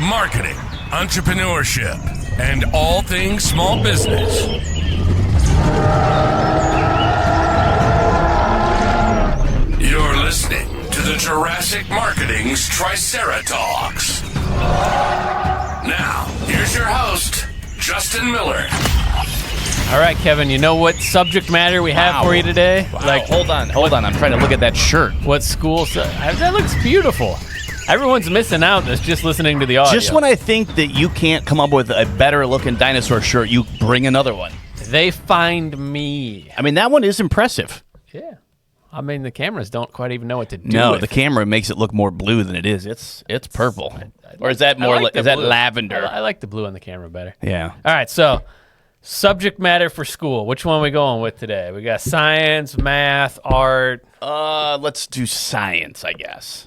marketing, entrepreneurship, and all things small business. You're listening to the Jurassic Marketing's Triceratops. Now, here's your host, Justin Miller. All right, Kevin, you know what subject matter we have for you today? Wow. Like, hold on. I'm trying to look at that shirt. What school? That looks beautiful. Everyone's missing out that's just listening to the audio. Just when I think that you can't come up with a better-looking dinosaur shirt, you bring another one. They find me. I mean, that one is impressive. Yeah. I mean, the cameras don't quite even know what to do No, with the camera makes it look more blue than it is. It's purple. Or is that more is that lavender? I like the blue on the camera better. Yeah. All right, so subject matter for school. Which one are we going with today? We got science, math, art. Let's do science, I guess.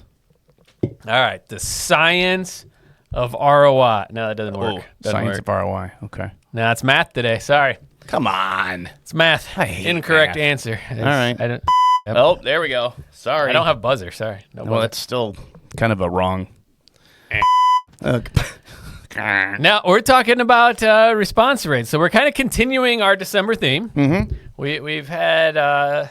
All right, the science of ROI. No, that doesn't work. Science of ROI. Okay. No, it's math today. Sorry. Come on. It's math. I hate Incorrect math. answer. All right. I don't, Oh, there we go. Sorry. I don't have buzzer. Sorry. No Well, buzzer. that's still kind of a wrong. Now, we're talking about response rates. So we're kind of continuing our December theme. Mm-hmm. We've had...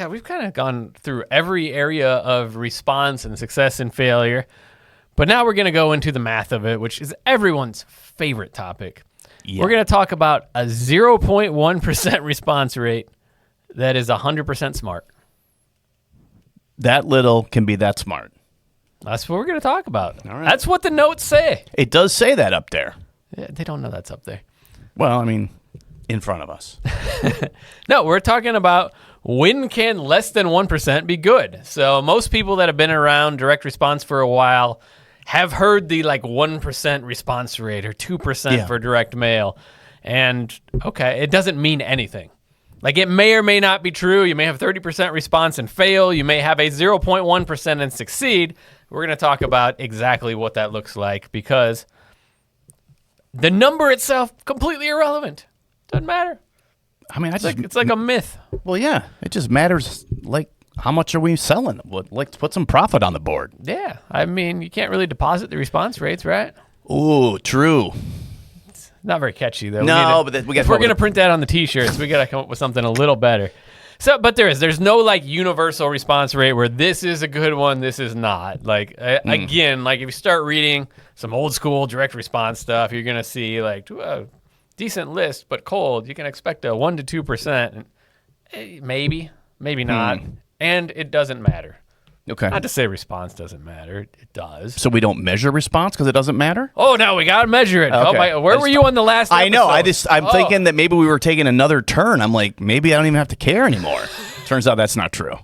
we've kind of gone through every area of response and success and failure. But now we're going to go into the math of it, which is everyone's favorite topic. Yeah. We're going to talk about a 0.1% response rate that is 100% smart. That little can be that smart. That's what we're going to talk about. All right. That's what the notes say. It does say that up there. Yeah, they don't know that's up there. Well, I mean, in front of us. No, we're talking about when can less than 1% be good? So most people that have been around direct response for a while have heard the 1% response rate or 2% for direct mail. And okay, it doesn't mean anything. It may or may not be true. You may have 30% response and fail. You may have a 0.1% and succeed. We're going to talk about exactly what that looks like because the number itself completely irrelevant. Doesn't matter. I mean, it's like a myth. Well, yeah, it just matters. How much are we selling? Let's put some profit on the board. Yeah, I mean, you can't really deposit the response rates, right? Ooh, true. It's not very catchy though. No, but if we're gonna print that on the T-shirts, we gotta come up with something a little better. So, but there's no universal response rate where this is a good one, this is not. Again, if you start reading some old school direct response stuff, you're gonna see a decent list, but cold. You can expect a 1 to 2%. Maybe not. And it doesn't matter. Okay. Not to say response doesn't matter. It does. So we don't measure response because it doesn't matter? Oh, no, we got to measure it. Okay. Where were you on the last episode? I know. I'm thinking that maybe we were taking another turn. I'm like, maybe I don't even have to care anymore. Turns out that's not true.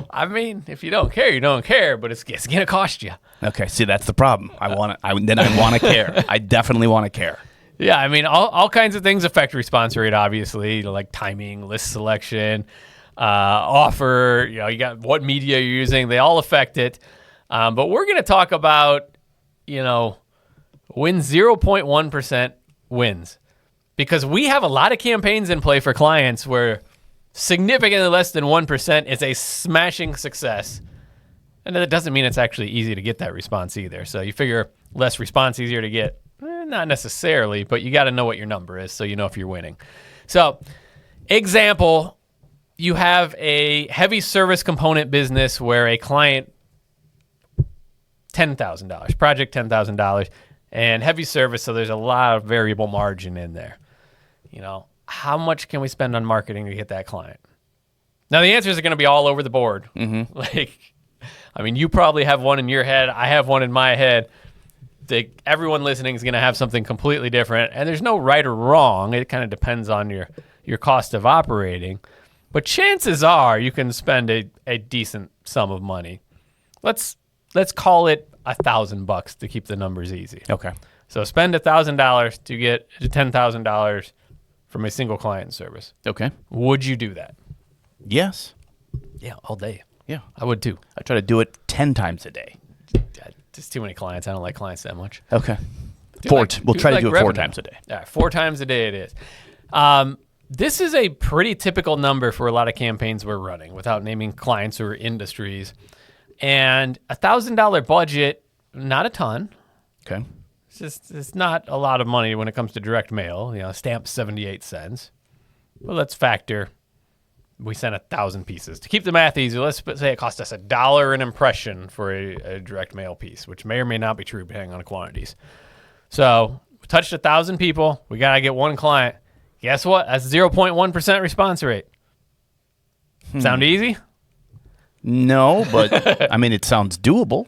I mean, if you don't care, you don't care, but it's going to cost you. Okay, see, that's the problem. I want to care. I definitely want to care. Yeah, I mean, all kinds of things affect response rate, obviously, like timing, list selection, offer, you got what media you're using. They all affect it. But we're going to talk about, when 0.1% wins. Because we have a lot of campaigns in play for clients where significantly less than 1% is a smashing success. And that doesn't mean it's actually easy to get that response either. So you figure less response, easier to get. Not necessarily, but you got to know what your number is so you know if you're winning. So, example, you have a heavy service component business where a client, $10,000, project $10,000, and heavy service, so there's a lot of variable margin in there. How much can we spend on marketing to get that client? Now, the answers are going to be all over the board. Mm-hmm. You probably have one in your head. I have one in my head. Everyone listening is going to have something completely different, and there's no right or wrong. It kind of depends on your cost of operating, but chances are you can spend a decent sum of money. Let's call it $1,000 to keep the numbers easy. Okay. So spend $1,000 to get $10,000 from a single client service. Okay. Would you do that? Yes. Yeah, all day. Yeah, I would too. I try to do it 10 times a day. Just too many clients. I don't like clients that much. Okay. We'll try to do it 4 times a day. All right, 4 times a day it is. This is a pretty typical number for a lot of campaigns we're running without naming clients or industries. And $1,000 budget, not a ton. Okay. It's not a lot of money when it comes to direct mail. Stamp 78 cents. Well, let's factor. We sent 1,000 pieces. To keep the math easy, let's say it cost us $1 an impression for a direct mail piece, which may or may not be true depending on the quantities. So we touched 1,000 people. We got to get one client. Guess what? That's 0.1% response rate. Sound easy? No, but I mean, it sounds doable.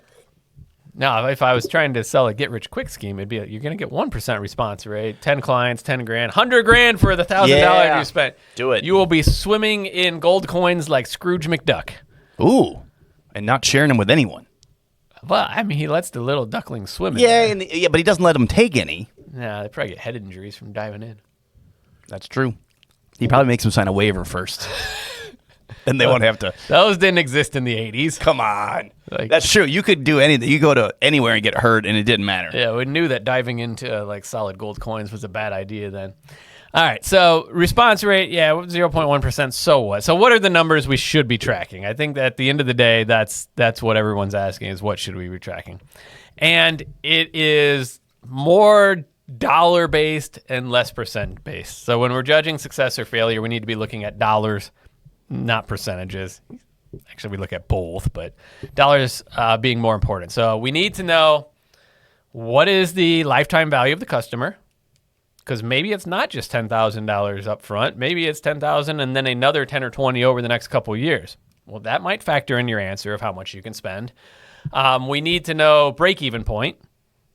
Now, if I was trying to sell a get-rich-quick scheme, it'd be you're going to get 1% response rate, 10 clients, 10 grand, 100 grand for the $1,000 you spent. Do it. You will be swimming in gold coins like Scrooge McDuck. Ooh, and not sharing them with anyone. Well, I mean, he lets the little duckling swim in Yeah, there. but he doesn't let them take any. Nah, they probably get head injuries from diving in. That's true. He probably makes them sign a waiver first. Then they won't have to. Those didn't exist in the 80s. Come on. That's true. You could do anything. You go to anywhere and get hurt, and it didn't matter. Yeah, we knew that diving into solid gold coins was a bad idea then. All right, so response rate, 0.1%. So what? So what are the numbers we should be tracking? I think that at the end of the day, that's what everyone's asking is what should we be tracking? And it is more dollar-based and less percent-based. So when we're judging success or failure, we need to be looking at dollars, not percentages. Actually, we look at both, but dollars being more important. So we need to know what is the lifetime value of the customer, because maybe it's not just $10,000 up front. Maybe it's $10,000 and then another 10 or 20 over the next couple of years. Well, that might factor in your answer of how much you can spend. We need to know break-even point.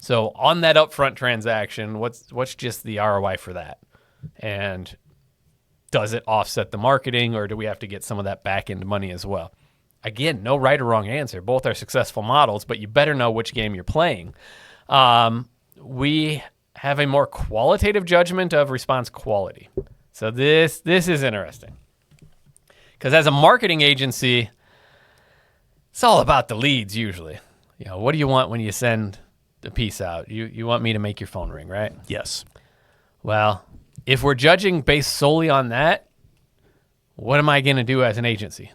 So on that upfront transaction, what's just the ROI for that? And does it offset the marketing, or do we have to get some of that back into money as well? Again, no right or wrong answer. Both are successful models, but you better know which game you're playing. We have a more qualitative judgment of response quality. So this is interesting. Because as a marketing agency, it's all about the leads usually. What do you want when you send the piece out? You want me to make your phone ring, right? Yes. Well, if we're judging based solely on that, what am I going to do as an agency?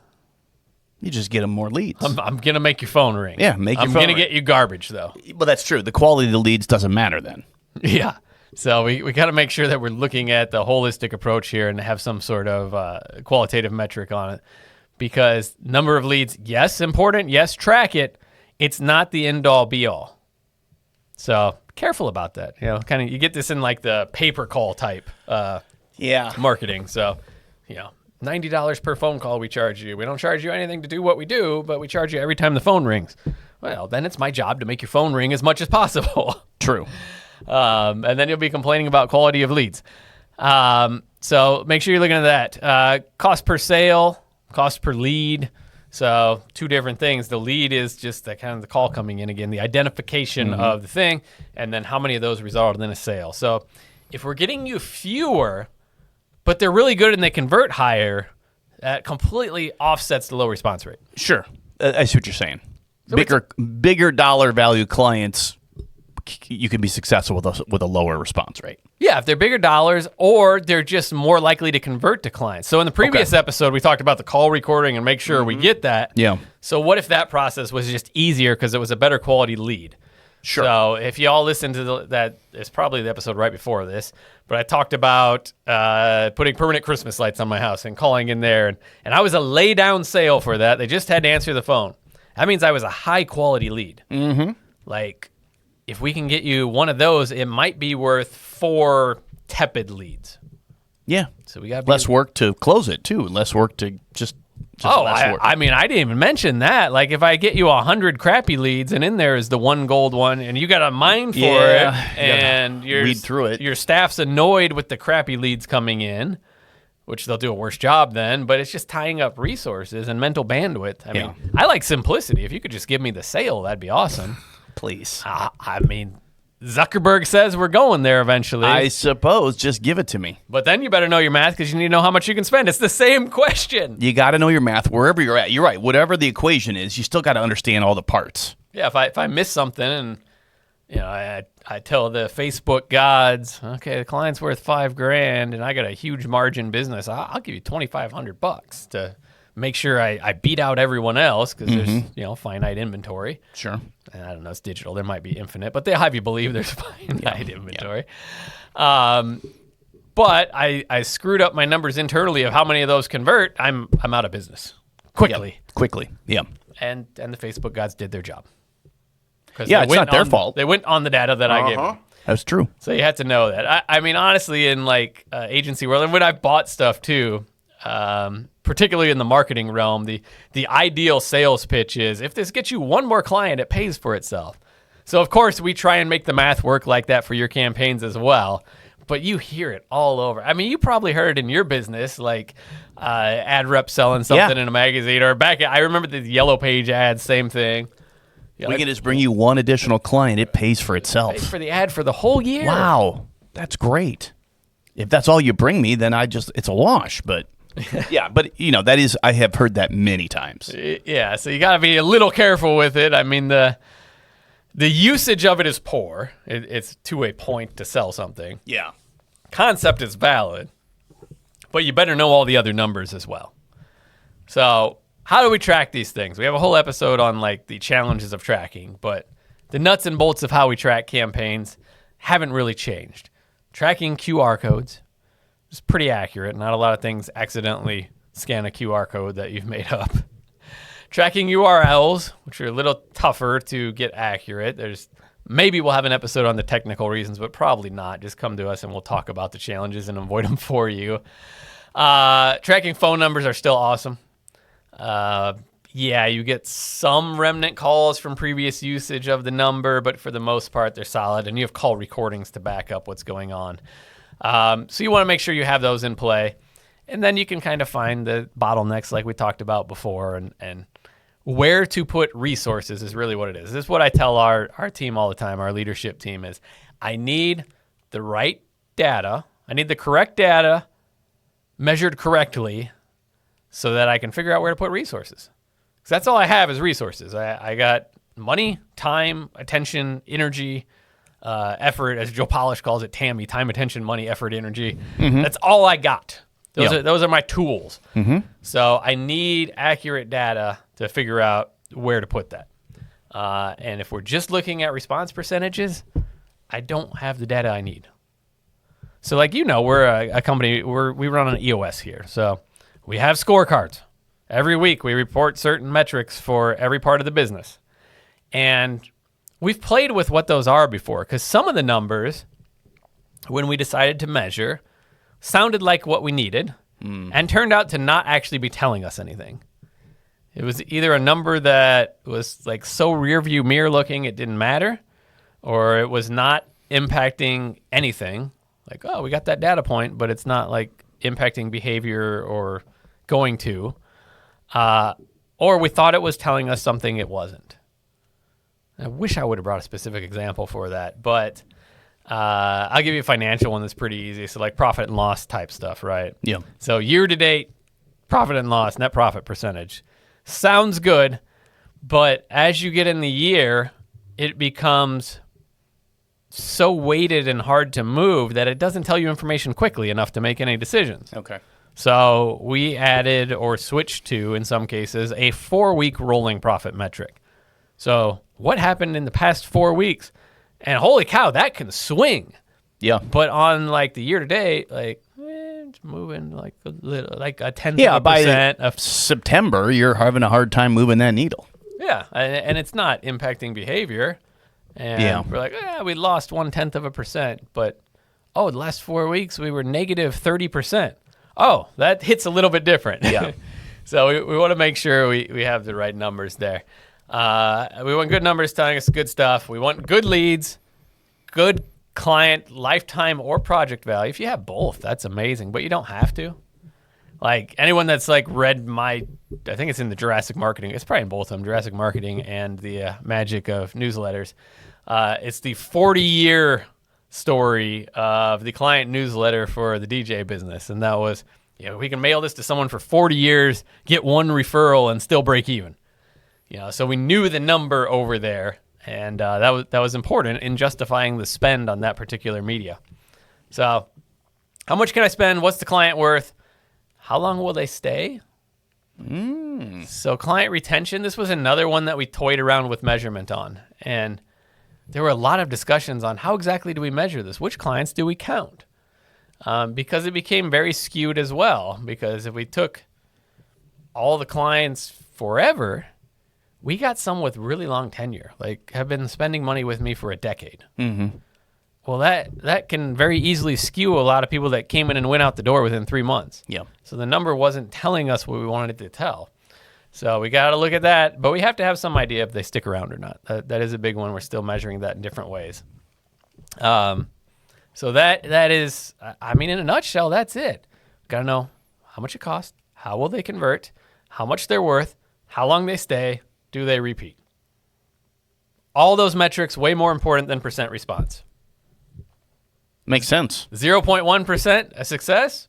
You just get them more leads. I'm going to make your phone ring. Yeah, make your phone I'm going to ring. get you garbage, though. Well, that's true. The quality of the leads doesn't matter then. Yeah. So we got to make sure that we're looking at the holistic approach here and have some sort of qualitative metric on it. Because number of leads, yes, important. Yes, track it. It's not the end-all, be-all. So careful about that. You get this in like the pay-per-call type marketing. So, $90 per phone call we charge you. We don't charge you anything to do what we do, but we charge you every time the phone rings. Well, then it's my job to make your phone ring as much as possible. True. And then you'll be complaining about quality of leads. So make sure you're looking at that. Cost per sale, cost per lead. So two different things. The lead is just the kind of the call coming in again, the identification of the thing, and then how many of those resulted in a sale. So if we're getting you fewer, but they're really good and they convert higher, that completely offsets the low response rate. Sure. I see what you're saying. So bigger dollar value clients, you can be successful with a lower response rate. Yeah, if they're bigger dollars, or they're just more likely to convert to clients. So in the previous episode, we talked about the call recording and make sure we get that. Yeah. So what if that process was just easier because it was a better quality lead? Sure. So if you all listen to that, it's probably the episode right before this, but I talked about putting permanent Christmas lights on my house and calling in there. And I was a lay down sale for that. They just had to answer the phone. That means I was a high quality lead. Mm-hmm. Like, if we can get you one of those, it might be worth 4 tepid leads. Yeah. So we got less work to close it too. Less work to just less work. I mean, I didn't even mention that. Like, if I get you 100 crappy leads and in there is the one gold one, and you got a mind for it, and read through it. Your staff's annoyed with the crappy leads coming in, which they'll do a worse job then, but it's just tying up resources and mental bandwidth. I mean, I like simplicity. If you could just give me the sale, that'd be awesome. Please. I mean, Zuckerberg says we're going there eventually. I suppose. Just give it to me. But then you better know your math because you need to know how much you can spend. It's the same question. You got to know your math wherever you're at. You're right. Whatever the equation is, you still got to understand all the parts. Yeah, if I miss something and I tell the Facebook gods, okay, the client's worth $5,000 and I got a huge margin business, I'll give you $2,500 to make sure I beat out everyone else because there's finite inventory. Sure. And I don't know, it's digital. There might be infinite, but they'll have you believe there's finite inventory. But I screwed up my numbers internally of how many of those convert. I'm out of business quickly. Yep. Quickly. Yeah. And the Facebook gods did their job. Yeah, it's not their fault. They went on the data that I gave them. That's true. So you had to know that. I mean, honestly, in like agency world, and when I've bought stuff too, particularly in the marketing realm, the ideal sales pitch is if this gets you one more client, it pays for itself. So of course we try and make the math work like that for your campaigns as well. But you hear it all over. I mean, you probably heard it in your business, like ad rep selling something in a magazine, or I remember the Yellow Page ads, same thing. We can just bring you one additional client. It pays for itself. Pays for the ad for the whole year. Wow. That's great. If that's all you bring me, then it's a wash. But yeah, but I have heard that many times. Yeah, so you got to be a little careful with it. I mean, the usage of it is poor. It's to a point to sell something. Yeah. Concept is valid, but you better know all the other numbers as well. So how do we track these things? We have a whole episode on like the challenges of tracking, but the nuts and bolts of how we track campaigns haven't really changed. Tracking QR codes is pretty accurate. Not a lot of things accidentally scan a QR code that you've made up. Tracking URLs, which are a little tougher to get accurate. Maybe we'll have an episode on the technical reasons, but probably not. Just come to us and we'll talk about the challenges and avoid them for you. Tracking phone numbers are still awesome. You get some remnant calls from previous usage of the number, but for the most part, they're solid, and you have call recordings to back up what's going on. So you want to make sure you have those in play, and then you can kind of find the bottlenecks like we talked about before, and where to put resources is really what it is. This is what I tell our team all the time, our leadership team is, I need the right data. I need the correct data measured correctly so that I can figure out where to put resources. Because that's all I have is resources. I got money, time, attention, energy, effort, as Joe Polish calls it, TAMI, time, attention, money, effort, energy. That's all I got. Those are my tools. So I need accurate data to figure out where to put that. And if we're just looking at response percentages, I don't have the data I need. So we're a company, we run on EOS here. So we have scorecards. Every week we report certain metrics for every part of the business. And we've played with what those are before, because some of the numbers, when we decided to measure, sounded like what we needed and turned out to not actually be telling us anything. It was either a number that was like so rear view mirror looking it didn't matter, or it was not impacting anything. Like, oh, we got that data point, but it's not like impacting behavior or going to. Or we thought it was telling us something it wasn't. I wish I would have brought a specific example for that, but I'll give you a financial one that's pretty easy. So like profit and loss type stuff, right? Yeah. So year to date, profit and loss, net profit percentage. Sounds good, but as you get in the year, it becomes so weighted and hard to move that it doesn't tell you information quickly enough to make any decisions. Okay. So we added or switched to, in some cases, a 4-week rolling profit metric. So what happened in the past 4 weeks? And holy cow, that can swing. Yeah. But on like the year to date, it's moving like a little, like a 10th Yeah, of a by percent of September, you're having a hard time moving that needle. Yeah, and it's not impacting behavior. And we're like, we lost 1/10 of a percent, but the last 4 weeks we were negative 30%. Oh, that hits a little bit different. Yeah. So we want to make sure we have the right numbers there. We want good numbers telling us good stuff. We want good leads, good client lifetime or project value. If you have both, that's amazing, but you don't have to. Like anyone that's like read I think it's in the Jurassic Marketing. It's probably in both of them, Jurassic Marketing and the Magic of Newsletters. It's the 40-year story of the client newsletter for the DJ business. And that was, we can mail this to someone for 40 years, get one referral and still break even. So we knew the number over there, and that was important in justifying the spend on that particular media. So how much can I spend? What's the client worth? How long will they stay? So client retention, this was another one that we toyed around with measurement on. And there were a lot of discussions on how exactly do we measure this? Which clients do we count? Because it became very skewed as well. Because if we took all the clients forever, we got some with really long tenure, like have been spending money with me for a decade. Mm-hmm. Well, that can very easily skew a lot of people that came in and went out the door within 3 months. Yeah. So the number wasn't telling us what we wanted it to tell. So we got to look at that, but we have to have some idea if they stick around or not. That is a big one. We're still measuring that in different ways. So that is, I mean, in a nutshell, that's it. Got to know how much it costs, how will they convert, how much they're worth, how long they stay, do they repeat. All those metrics way more important than percent response. Makes sense. 0.1% a success?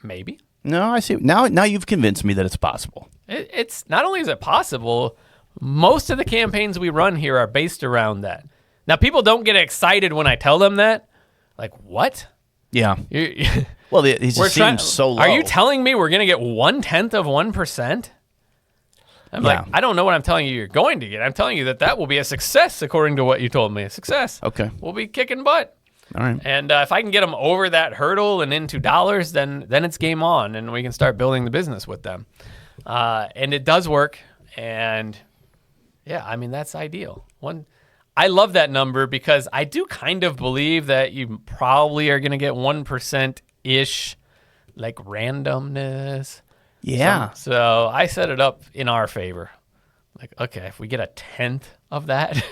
Maybe. No, I see. Now you've convinced me that it's possible. It's not only is it possible, most of the campaigns we run here are based around that. Now, people don't get excited when I tell them that. Like, what? Yeah. Well, it just seems so low. Are you telling me we're going to get 0.1% of 1%? I'm like, I don't know what I'm telling you you're going to get. I'm telling you that will be a success according to what you told me. A success. Okay. We'll be kicking butt. All right. And if I can get them over that hurdle and into dollars, then it's game on, and we can start building the business with them. And it does work. And yeah, I mean, that's ideal. I love that number because I do kind of believe that you probably are going to get 1%-ish, like randomness. Yeah. So I set it up in our favor. Like, okay, if we get 1/10 of that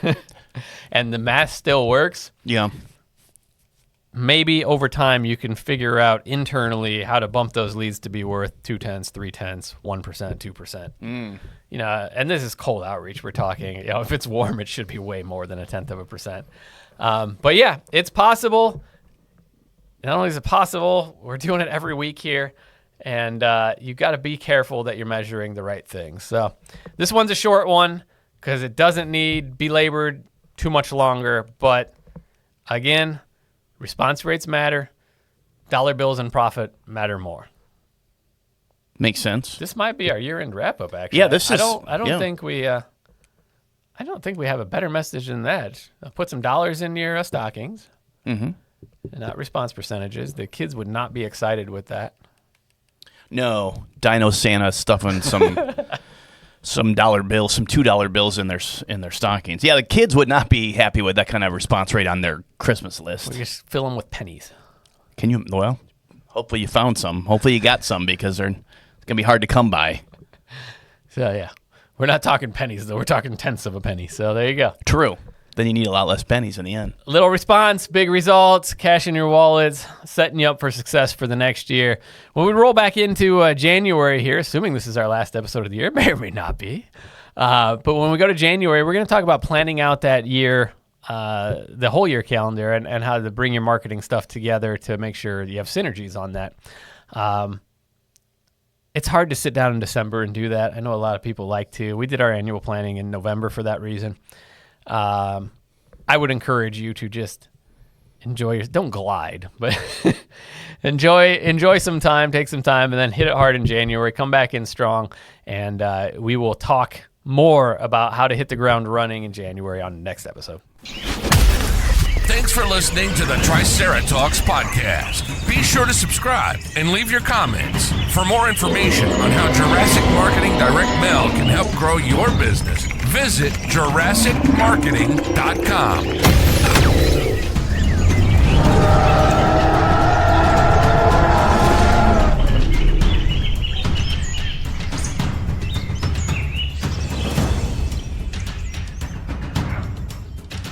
and the math still works, yeah, maybe over time you can figure out internally how to bump those leads to be worth 0.2, 0.3, 1%, 2%. You know, and this is cold outreach. We're talking, you know, if it's warm, it should be way more than 0.1%. But yeah, it's possible. Not only is it possible, we're doing it every week here. And you got to be careful that you're measuring the right things. So this one's a short one because it doesn't need belabored too much longer. But again, response rates matter. Dollar bills and profit matter more. Makes sense. This might be our year-end wrap-up. Actually, yeah. This is. I don't think we. I don't think we have a better message than that. Put some dollars in your stockings. Mm-hmm. And not response percentages. The kids would not be excited with that. No, Dino Santa stuffing some dollar bills, some $2 bills in their stockings. Yeah, the kids would not be happy with that kind of response rate on their Christmas list. We just fill them with pennies. Can you? Well, hopefully you found some. Hopefully you got some because it's gonna be hard to come by. So yeah, we're not talking pennies though. We're talking tenths of a penny. So there you go. True. Then you need a lot less pennies in the end. Little response, big results, cash in your wallets, setting you up for success for the next year. When we roll back into January here, assuming this is our last episode of the year, may or may not be. But when we go to January, we're going to talk about planning out that year, the whole year calendar, and how to bring your marketing stuff together to make sure you have synergies on that. It's hard to sit down in December and do that. I know a lot of people like to. We did our annual planning in November for that reason. I would encourage you to just don't glide, but enjoy some time, take some time, and then hit it hard in January, come back in strong, and we will talk more about how to hit the ground running in January on the next episode. Thanks for listening to the Triceratops podcast. Be sure to subscribe and leave your comments. For more information on how Jurassic Marketing Direct Mail can help grow your business, visit JurassicMarketing.com.